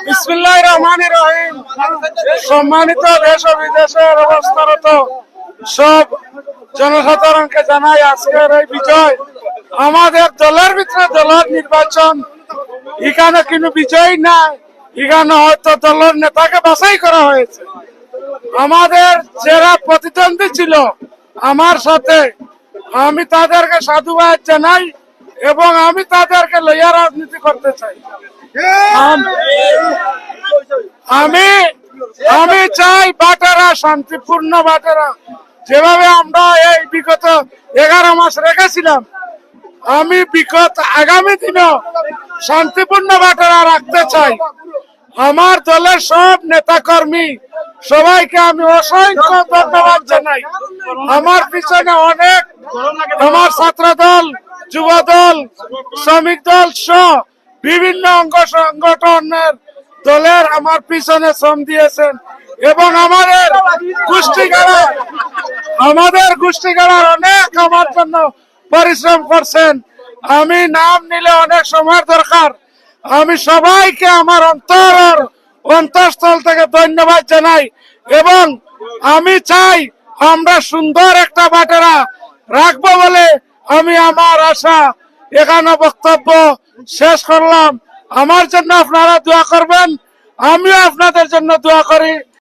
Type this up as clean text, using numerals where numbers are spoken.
বিসমিল্লাহির রহমানির রহিম। সম্মানিত দেশ ও বিদেশের অবস্থারত সব জনসাধারণকে জানাই আজকের এই বিজয় আমাদের দলের ভিতরে দলের নির্বাচন। এখানে কিন্তু বিজয় নাই, এখানে হয়তো দলের নেতাকে বাছাই করা হয়েছে। আমাদের যারা প্রতিদ্বন্দ্বী ছিল আমার সাথে, আমি তাদেরকে সাধুবাদ জানাই এবং আমি তাদেরকে লইয়া রাজনীতি করতে চাই। আমি আমি চাই বাটেরা শান্তিপূর্ণ বাটেরা, যেভাবে আমরা এই বিগত 11 মাস রেখেছিলাম, আমি বিগত আগামী দিনেও শান্তিপূর্ণ বাটেরা রাখতে চাই। আমার দলের সব নেতা কর্মী সবাইকে আমি অসংখ্য ধন্যবাদ জানাই। আমার পিছনে অনেক আমার ছাত্র দল, যুব দল, শ্রমিক দল সহ বিভিন্ন অঙ্গ সংগঠনের দলের আমার পিছনে শ্রম দিয়েছেন এবং আমাদের গোষ্ঠীগাড়ার অনেক আমার জন্য পরিশ্রম করছেন। আমি নাম নিলে অনেক সময় দরকার। আমি সবাইকে আমার অন্তঃস্থল থেকে ধন্যবাদ জানাই এবং আমি চাই আমরা সুন্দর একটা বাটেরা রাখবো বলে আমি আমার আশা এখানে বক্তব্য শেষ করলাম। আমার জন্য আপনারা দোয়া করবেন, আমিও আপনাদের জন্য দোয়া করি।